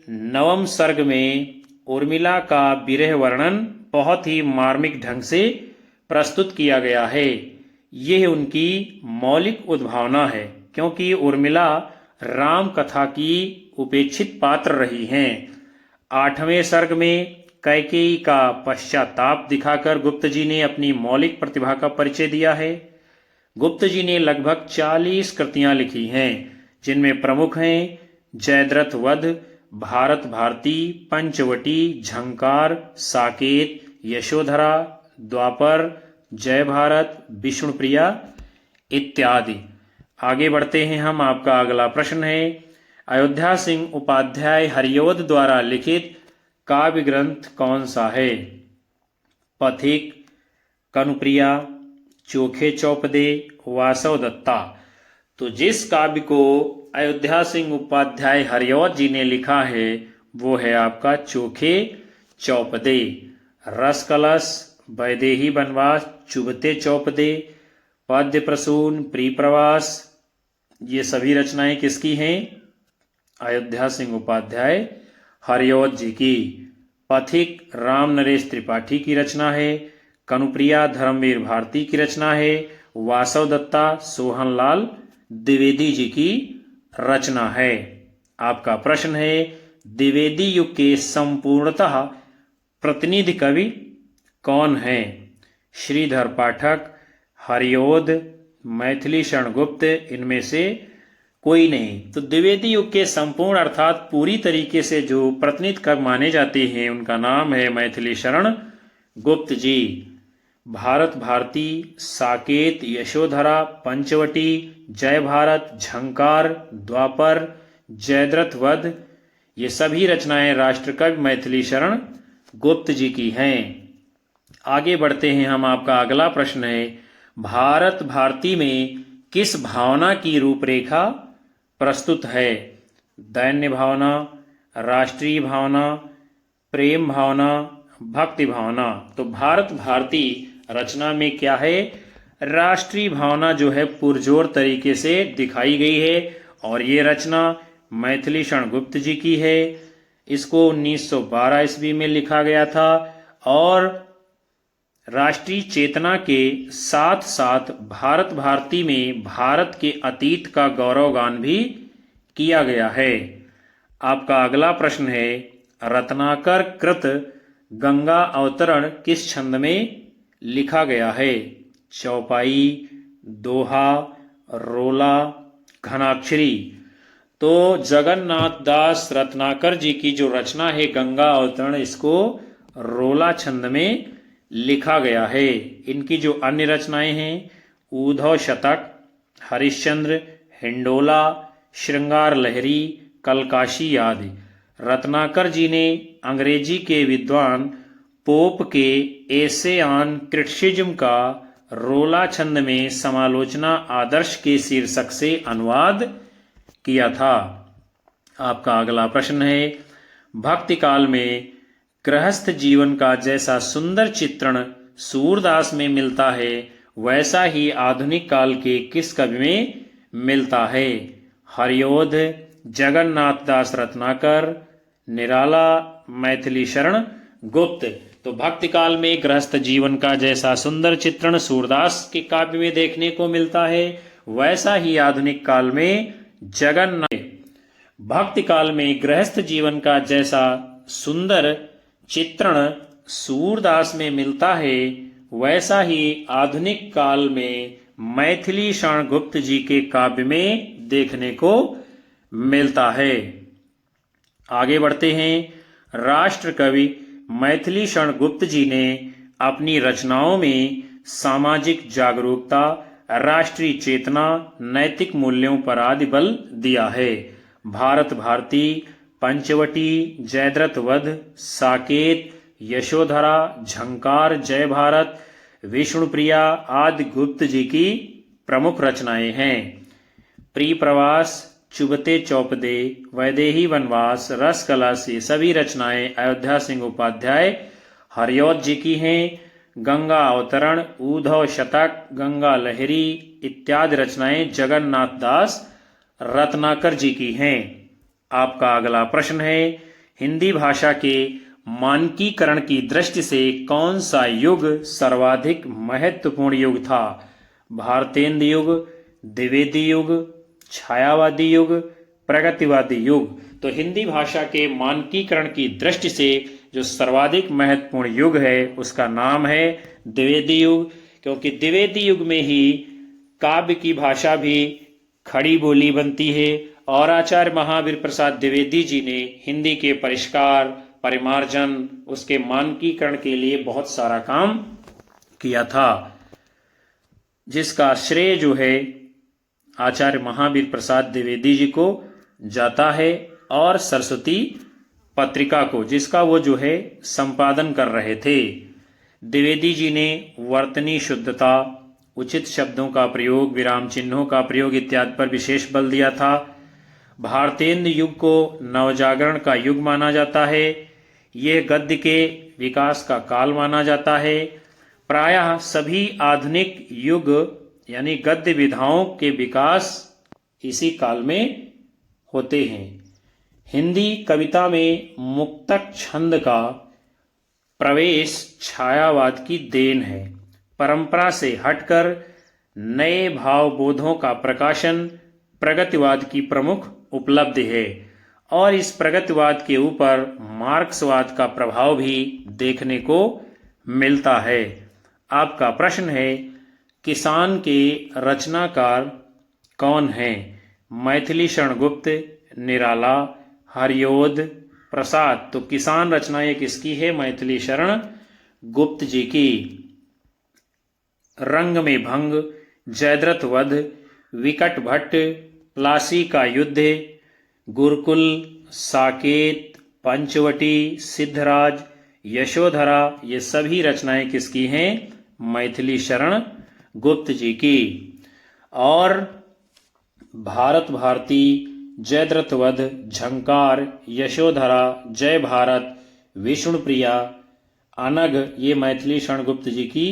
नवम सर्ग में उर्मिला का विरह वर्णन बहुत ही मार्मिक ढंग से प्रस्तुत किया गया है। यह उनकी मौलिक उद्भावना है, क्योंकि उर्मिला राम कथा की उपेक्षित पात्र रही हैं। आठवें सर्ग में कैकेयी का पश्चाताप दिखाकर गुप्त जी ने अपनी मौलिक प्रतिभा का परिचय दिया है। गुप्त जी ने लगभग 40 कृतियां लिखी हैं, जिनमें प्रमुख हैं जयद्रथ वध, भारत भारती, पंचवटी, झंकार, साकेत, यशोधरा, द्वापर, जय भारत, विष्णुप्रिया इत्यादि। आगे बढ़ते हैं हम। आपका अगला प्रश्न है, अयोध्या सिंह उपाध्याय हरिऔध द्वारा लिखित काव्य ग्रंथ कौन सा है? पथिक, कनुप्रिया, चोखे चौपदे, वासव दत्ता। तो जिस काव्य को अयोध्या सिंह उपाध्याय हरिऔध जी ने लिखा है वो है आपका चोखे चौपदे। रस कलश, वैदेही वनवास, चुभते चौपदे, पद्य प्रसून, प्रिप्रवास, ये सभी रचनाएं किसकी हैं? अयोध्या सिंह उपाध्याय हरिऔध जी की। पथिक राम नरेश त्रिपाठी की रचना है। कनुप्रिया धर्मवीर भारती की रचना है। वासव दत्ता सोहनलाल द्विवेदी जी की रचना है। आपका प्रश्न है, द्विवेदी युग के संपूर्णतः प्रतिनिधि कवि कौन है? श्रीधर पाठक, हरिऔध, मैथिली शरण गुप्त, इनमें से कोई नहीं। तो द्विवेदी युग के संपूर्ण अर्थात पूरी तरीके से जो प्रतिनिधि कवि माने जाते हैं उनका नाम है मैथिली शरण गुप्त जी। भारत भारती, साकेत, यशोधरा, पंचवटी, जय भारत, झंकार, द्वापर, जयद्रथ वध, ये सभी रचनाएं राष्ट्रकवि मैथिली शरण गुप्त जी की हैं। आगे बढ़ते हैं हम। आपका अगला प्रश्न है, भारत भारती में किस भावना की रूपरेखा प्रस्तुत है? दैन्य भावना, राष्ट्रीय भावना, प्रेम भावना, भक्ति भावना। तो भारत भारती रचना में क्या है? राष्ट्रीय भावना जो है पुरजोर तरीके से दिखाई गई है और ये रचना मैथिली शरण गुप्त जी की है। इसको 1912 ईस्वी में लिखा गया था और राष्ट्रीय चेतना के साथ साथ भारत भारती में भारत के अतीत का गौरवगान भी किया गया है। आपका अगला प्रश्न है, रत्नाकर कृत गंगा अवतरण किस छंद में लिखा गया है? चौपाई, दोहा, रोला, घनाक्षरी। तो जगन्नाथ दास रत्नाकर जी की जो रचना है गंगा अवतरण, इसको रोला छंद में लिखा गया है। इनकी जो अन्य रचनाएं हैं, ऊधव शतक, हरिश्चंद्र, हिंडोला, श्रृंगार लहरी, कलकाशी आदि। रत्नाकर जी ने अंग्रेजी के विद्वान पोप के एसे ऑन क्रिटिसिज्म का रोला छंद में समालोचना आदर्श के शीर्षक से अनुवाद किया था। आपका अगला प्रश्न है, भक्ति काल में गृहस्थ जीवन का जैसा सुंदर चित्रण सूरदास में मिलता है वैसा ही आधुनिक काल के किस कवि में मिलता है? हरिऔध, जगन्नाथ दास रत्नाकर, निराला, मैथिली शरण गुप्त। तो भक्ति काल में गृहस्थ जीवन का जैसा सुंदर चित्रण सूरदास के काव्य में देखने को मिलता है वैसा ही आधुनिक काल में जगन्नाथ। भक्ति काल में गृहस्थ जीवन का जैसा सुंदर चित्रण सूरदास में मिलता है वैसा ही आधुनिक काल में मैथिली शरण गुप्त जी के काव्य में देखने को मिलता है। आगे बढ़ते हैं। राष्ट्र कवि मैथिली शरण गुप्त जी ने अपनी रचनाओं में सामाजिक जागरूकता, राष्ट्रीय चेतना, नैतिक मूल्यों पर आदि बल दिया है। भारत भारती, पंचवटी, जयद्रथ वध, साकेत, यशोधरा, झंकार, जय भारत, विष्णुप्रिया आदि गुप्त जी की प्रमुख रचनाएं हैं। प्रिप्रवास, चुभते चौपदे, वैदेही वनवास, रस कलश, ये सभी रचनाएं अयोध्या सिंह उपाध्याय हरिऔध जी की हैं। गंगा अवतरण, ऊधव शतक, गंगा लहरी इत्यादि रचनाएं जगन्नाथ दास रत्नाकर जी की हैं। आपका अगला प्रश्न है, हिंदी भाषा के मानकीकरण की दृष्टि से कौन सा युग सर्वाधिक महत्वपूर्ण युग था? भारतेंद्र युग, द्विवेदी युग, छायावादी युग, प्रगतिवादी युग। तो हिंदी भाषा के मानकीकरण की दृष्टि से जो सर्वाधिक महत्वपूर्ण युग है उसका नाम है द्विवेदी युग, क्योंकि द्विवेदी युग में ही काव्य की भाषा भी खड़ी बोली बनती है और आचार्य महावीर प्रसाद द्विवेदी जी ने हिंदी के परिष्कार, परिमार्जन, उसके मानकीकरण के लिए बहुत सारा काम किया था, जिसका श्रेय जो है आचार्य महावीर प्रसाद द्विवेदी जी को जाता है और सरस्वती पत्रिका को, जिसका वो जो है संपादन कर रहे थे। द्विवेदी जी ने वर्तनी शुद्धता, उचित शब्दों का प्रयोग, विराम चिन्हों का प्रयोग इत्यादि पर विशेष बल दिया था। भारतेंदु युग को नवजागरण का युग माना जाता है। यह गद्य के विकास का काल माना जाता है। प्रायः सभी आधुनिक युग यानी गद्य विधाओं के विकास इसी काल में होते हैं। हिंदी कविता में मुक्तक छंद का प्रवेश छायावाद की देन है। परंपरा से हटकर नए भावबोधों का प्रकाशन प्रगतिवाद की प्रमुख उपलब्धि है और इस प्रगतिवाद के ऊपर मार्क्सवाद का प्रभाव भी देखने को मिलता है। आपका प्रश्न है, किसान के रचनाकार कौन हैं? मैथिली शरण गुप्त, निराला, हरियोध प्रसाद। तो किसान रचनाएं किसकी है? मैथिली शरण गुप्त जी की। रंग में भंग, जयद्रथ वध, विकट भट्ट, प्लासी का युद्ध, गुरुकुल, साकेत, पंचवटी, सिद्धराज, यशोधरा, ये सभी रचनाएं किसकी हैं? मैथिली शरण गुप्त जी की। और भारत भारती, जयद्रथ वध, झंकार, यशोधरा, जय भारत, विष्णुप्रिया, अनग, ये मैथिली शरण गुप्त जी की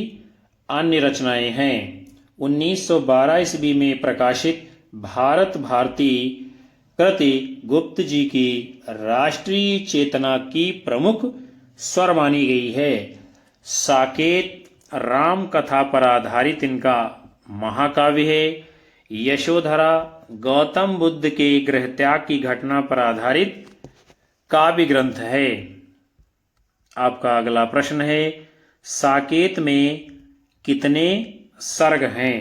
अन्य रचनाएं हैं। 1912 ईस्वी में प्रकाशित भारत भारती कृति गुप्त जी की राष्ट्रीय चेतना की प्रमुख स्वर मानी गई है। साकेत राम कथा पर आधारित इनका महाकाव्य है। यशोधरा गौतम बुद्ध के गृह त्याग की घटना पर आधारित काव्य ग्रंथ है। आपका अगला प्रश्न है, साकेत में कितने सर्ग हैं?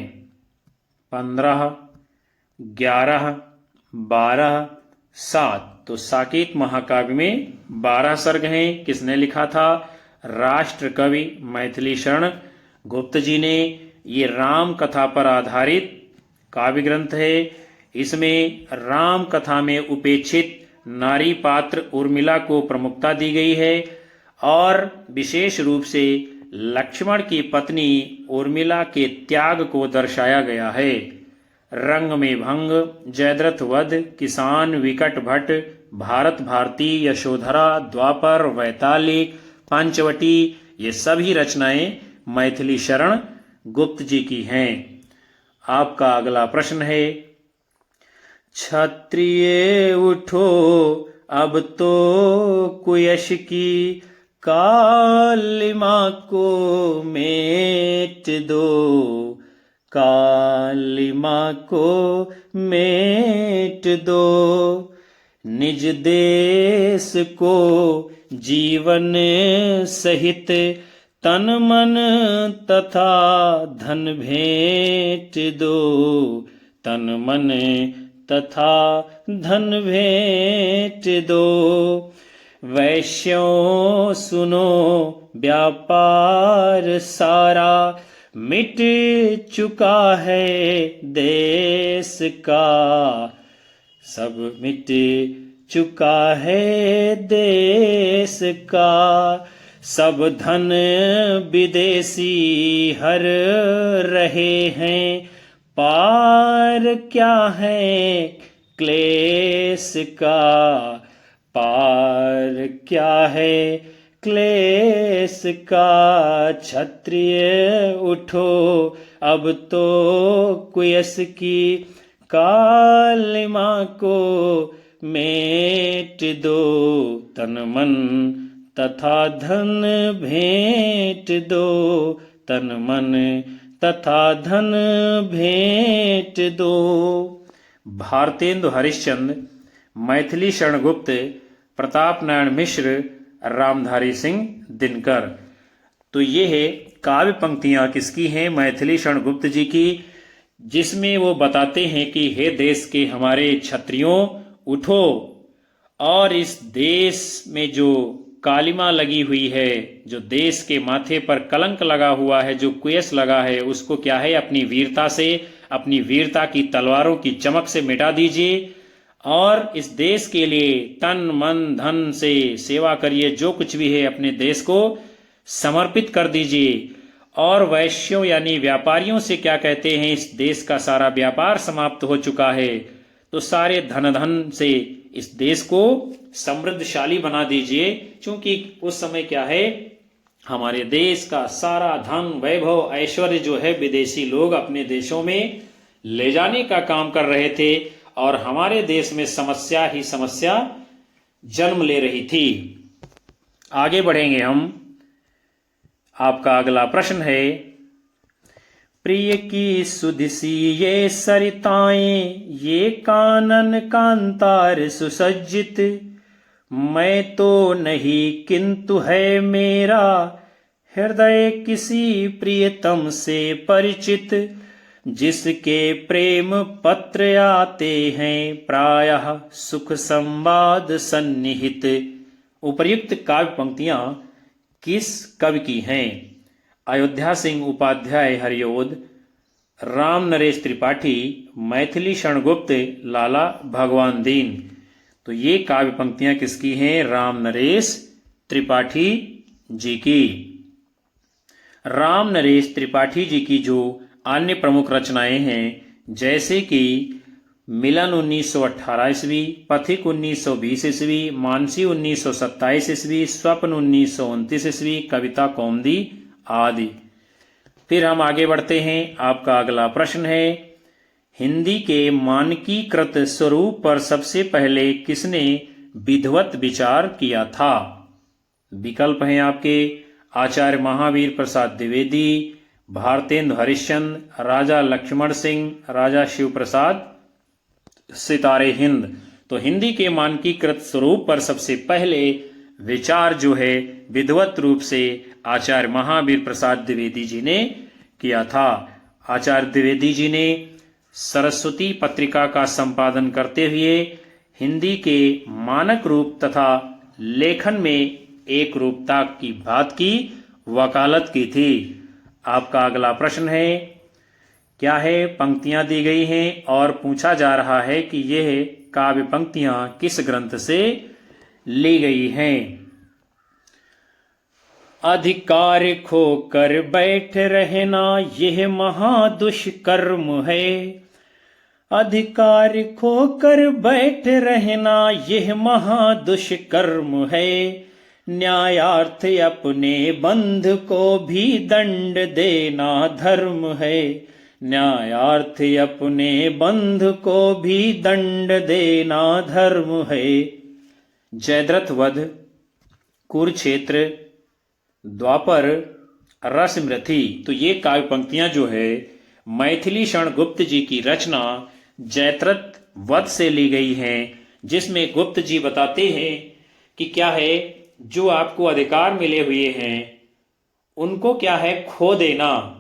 15, 11, 12, 7। तो साकेत महाकाव्य में 12 सर्ग हैं। किसने लिखा था? राष्ट्र कवि मैथिली शरण गुप्त जी ने। ये राम कथा पर आधारित काव्य ग्रंथ है। इसमें राम कथा में उपेक्षित नारी पात्र उर्मिला को प्रमुखता दी गई है और विशेष रूप से लक्ष्मण की पत्नी उर्मिला के त्याग को दर्शाया गया है। रंग में भंग, जयद्रथ वध, किसान, विकट भट्ट, भारत भारती, यशोधरा, द्वापर, वैतालिक, पंचवटी, ये सभी रचनाएं मैथिली शरण गुप्त जी की हैं। आपका अगला प्रश्न है, क्षत्रिय उठो अब तो कुयश की कालिमा को मेट दो, कालिमा को मेट दो, निज देश को जीवन सहित तन मन तथा धन भेंट दो, तन मन तथा धन भेंट दो। वैश्यों सुनो व्यापार सारा, मिट चुका है देश का, सब मिट चुका है देश का। सब धन विदेशी हर रहे हैं, पार क्या है क्लेश का, पार क्या है क्लेश का। क्षत्रिय उठो अब तो कुयस की कालिमा को मेट दो, तन मन तथा धन भेंट दो, तन मन तथा धन भेंट दो। भारतेंदु हरिश्चंद्र, मैथिली शरण गुप्त, प्रताप नारायण मिश्र, रामधारी सिंह दिनकर। तो ये है काव्य पंक्तियां किसकी हैं? मैथिली शरण गुप्त जी की। जिसमें वो बताते हैं कि हे देश के हमारे क्षत्रियों, उठो और इस देश में जो कालिमा लगी हुई है, जो देश के माथे पर कलंक लगा हुआ है, जो कुएस लगा है, उसको क्या है, अपनी वीरता से, अपनी वीरता की तलवारों की चमक से मिटा दीजिए और इस देश के लिए तन मन धन से सेवा करिए, जो कुछ भी है अपने देश को समर्पित कर दीजिए। और वैश्यों यानी व्यापारियों से क्या कहते हैं, इस देश का सारा व्यापार समाप्त हो चुका है, तो सारे धन से इस देश को समृद्धशाली बना दीजिए, क्योंकि उस समय क्या है, हमारे देश का सारा धन वैभव ऐश्वर्य जो है विदेशी लोग अपने देशों में ले जाने का काम कर रहे थे और हमारे देश में समस्या ही समस्या जन्म ले रही थी। आगे बढ़ेंगे हम। आपका अगला प्रश्न है, प्रिय की सुधिसी ये सरिताएं, ये कानन कांतार सुसज्जित, मैं तो नहीं किंतु है मेरा हृदय किसी प्रियतम से परिचित, जिसके प्रेम पत्र आते हैं प्रायः सुख संवाद सन्निहित। उपर्युक्त काव्य पंक्तियां किस कवि की हैं? अयोध्या सिंह उपाध्याय हरिओद, राम नरेश त्रिपाठी, मैथिली शरणगुप्त, लाला भगवान दीन। तो ये काव्य पंक्तियां किसकी हैं? राम नरेश त्रिपाठी जी की। राम नरेश त्रिपाठी जी की जो अन्य प्रमुख रचनाएं हैं, जैसे कि मिलन 1918 ईस्वी, पथिक 1920 ईस्वी, मानसी 1927 ईस्वी, स्वप्न 1929 ईस्वी, कविता कौमुदी आदि। फिर हम आगे बढ़ते हैं। आपका अगला प्रश्न है, हिंदी के मानकीकृत स्वरूप पर सबसे पहले किसने विधिवत विचार किया था? विकल्प हैं आपके, आचार्य महावीर प्रसाद द्विवेदी, भारतेंदु हरिश्चंद्र, राजा लक्ष्मण सिंह, राजा शिव प्रसाद सितारे हिंद। तो हिंदी के मानकीकृत स्वरूप पर सबसे पहले विचार जो है विधिवत रूप से आचार्य महावीर प्रसाद द्विवेदी जी ने किया था। आचार्य द्विवेदी जी ने सरस्वती पत्रिका का संपादन करते हुए हिंदी के मानक रूप तथा लेखन में एक रूपता की बात की वकालत की थी। आपका अगला प्रश्न है, क्या है? पंक्तियां दी गई हैं और पूछा जा रहा है कि यह काव्य पंक्तियां किस ग्रंथ से ली गई हैं। अधिकार खोकर बैठ रहना यह महादुष्कर्म है, अधिकार खोकर बैठ रहना यह महादुष्कर्म है, न्यायार्थ अपने बंध को भी दंड देना धर्म है, न्यायार्थ अपने बंध को भी दंड देना धर्म है। जयद्रथ वध, कुरुक्षेत्र, द्वापर, रसमृथि। तो ये काव्य पंक्तियां जो है मैथिली शरण गुप्त जी की रचना जयद्रथ वध से ली गई हैं, जिसमें गुप्त जी बताते हैं कि क्या है, जो आपको अधिकार मिले हुए हैं उनको क्या है, खो देना,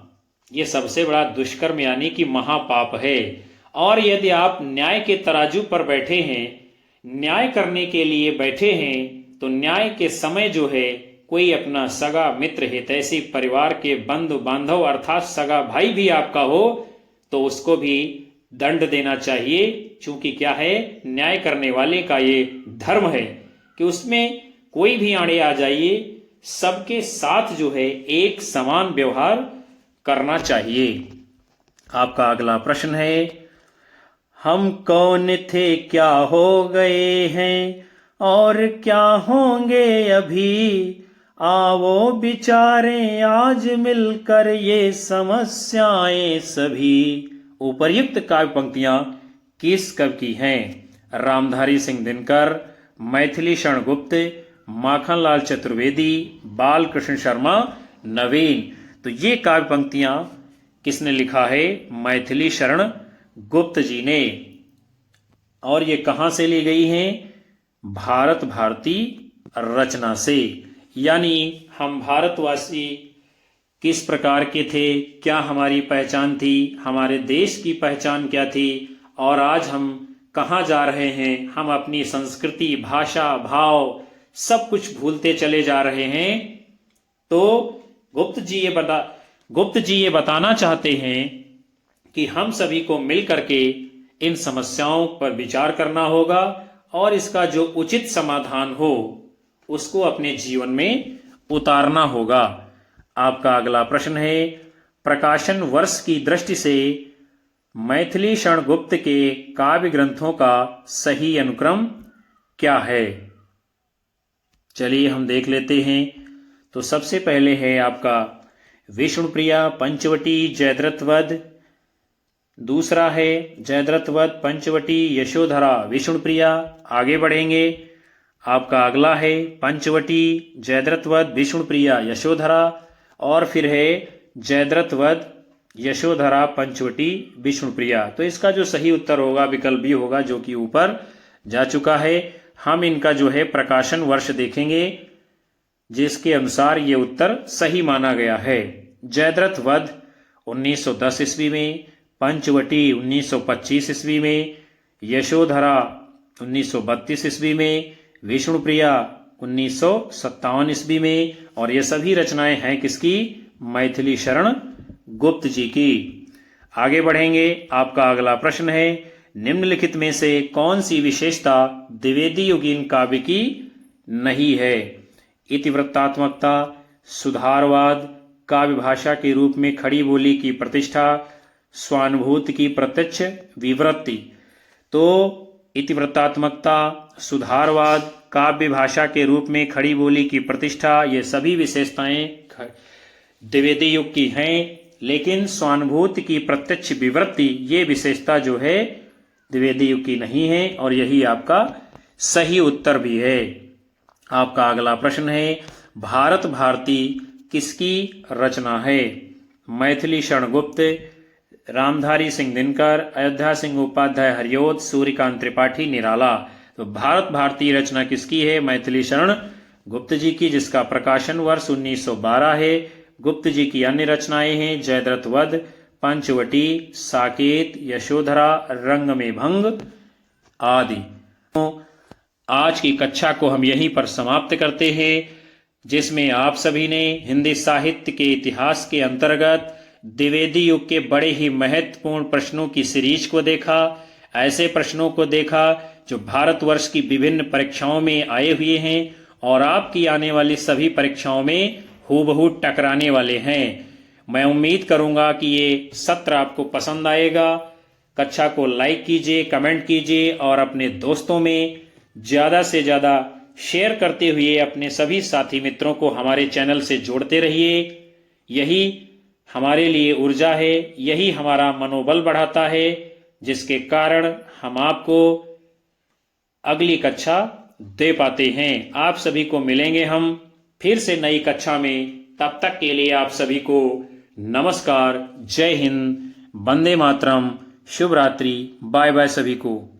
ये सबसे बड़ा दुष्कर्म यानी कि महापाप है। और यदि आप न्याय के तराजू पर बैठे हैं, न्याय करने के लिए बैठे हैं, तो न्याय के समय जो है कोई अपना सगा मित्र हितैषी परिवार के बंधु बांधव अर्थात सगा भाई भी आपका हो तो उसको भी दंड देना चाहिए, क्योंकि क्या है, न्याय करने वाले का ये धर्म है कि उसमें कोई भी आड़े आ जाइए, सबके साथ जो है एक समान व्यवहार करना चाहिए। आपका अगला प्रश्न है, हम कौन थे, क्या हो गए हैं और क्या होंगे अभी, आओ विचारें आज मिलकर ये समस्याएं सभी। उपर्युक्त काव्य पंक्तियां किस कवि की हैं? रामधारी सिंह दिनकर, मैथिली शरण गुप्त, माखनलाल चतुर्वेदी, बालकृष्ण शर्मा, नवीन। तो ये काव्य पंक्तियां किसने लिखा है? मैथिली शरण गुप्त जी ने। और ये कहां से ली गई हैं? भारत भारती रचना से। यानी हम भारतवासी किस प्रकार के थे, क्या हमारी पहचान थी, हमारे देश की पहचान क्या थी, और आज हम कहाँ जा रहे हैं। हम अपनी संस्कृति, भाषा, भाव सब कुछ भूलते चले जा रहे हैं। तो गुप्त जी ये बताना चाहते हैं कि हम सभी को मिल करके इन समस्याओं पर विचार करना होगा और इसका जो उचित समाधान हो उसको अपने जीवन में उतारना होगा। आपका अगला प्रश्न है, प्रकाशन वर्ष की दृष्टि से मैथिली शरण गुप्त के काव्य ग्रंथों का सही अनुक्रम क्या है। चलिए हम देख लेते हैं। तो सबसे पहले है आपका विष्णुप्रिया पंचवटी जयद्रथ वध, दूसरा है जयद्रथ वध पंचवटी यशोधरा विष्णुप्रिया। आगे बढ़ेंगे, आपका अगला है पंचवटी जयद्रथ वध विष्णुप्रिया यशोधरा, और फिर है जयद्रथ वध यशोधरा पंचवटी विष्णुप्रिया। तो इसका जो सही उत्तर होगा विकल्प बी होगा, जो कि ऊपर जा चुका है। हम इनका जो है प्रकाशन वर्ष देखेंगे जिसके अनुसार ये उत्तर सही माना गया है। जयद्रथ वध 1910 ईस्वी में, पंचवटी 1925 ईस्वी में, यशोधरा 1932 ईस्वी में, विष्णुप्रिया 1957 ईस्वी में, और ये सभी रचनाएं हैं किसकी, मैथिली शरण गुप्त जी की। आगे बढ़ेंगे, आपका अगला प्रश्न है, निम्नलिखित में से कौन सी विशेषता द्विवेदी युगीन काव्य की नहीं है। इतिवृत्तात्मकता, सुधारवाद, काव्य भाषा के रूप में खड़ी बोली की प्रतिष्ठा, स्वानुभूति की प्रत्यक्ष विवृत्ति। तो इतिवृत्तात्मकता, सुधारवाद, काव्य भाषा के रूप में खड़ी बोली की प्रतिष्ठा, ये सभी विशेषताएं द्विवेदी युग की हैं, लेकिन स्वानुभूति की प्रत्यक्ष विवृत्ति ये विशेषता जो है द्विवेदी युग की नहीं है, और यही आपका सही उत्तर भी है। आपका अगला प्रश्न है, भारत भारती किसकी रचना है। मैथिली शरण गुप्त, रामधारी सिंह दिनकर, अयोध्या सिंह उपाध्याय हरिओत, सूर्यकांत त्रिपाठी निराला। तो भारत भारती रचना किसकी है, मैथिली शरण गुप्त जी की, जिसका प्रकाशन वर्ष 1912 है। गुप्त जी की अन्य रचनाएं हैं जयद्रथ वध, पंचवटी, साकेत, यशोधरा, रंग में भंग आदि। तो आज की कक्षा को हम यहीं पर समाप्त करते हैं, जिसमें आप सभी ने हिंदी साहित्य के इतिहास के अंतर्गत द्विवेदी युग के बड़े ही महत्वपूर्ण प्रश्नों की सीरीज को देखा। ऐसे प्रश्नों को देखा जो भारतवर्ष की विभिन्न परीक्षाओं में आए हुए हैं और आपकी आने वाली सभी परीक्षाओं में हूबहू टकराने वाले हैं। मैं उम्मीद करूंगा कि ये सत्र आपको पसंद आएगा। कक्षा को लाइक कीजिए, कमेंट कीजिए और अपने दोस्तों में ज्यादा से ज्यादा शेयर करते हुए अपने सभी साथी मित्रों को हमारे चैनल से जोड़ते रहिए। यही हमारे लिए ऊर्जा है, यही हमारा मनोबल बढ़ाता है, जिसके कारण हम आपको अगली कक्षा दे पाते हैं। आप सभी को मिलेंगे हम फिर से नई कक्षा में। तब तक के लिए आप सभी को नमस्कार, जय हिंद, वंदे मातरम, शुभ रात्रि, बाय बाय सभी को।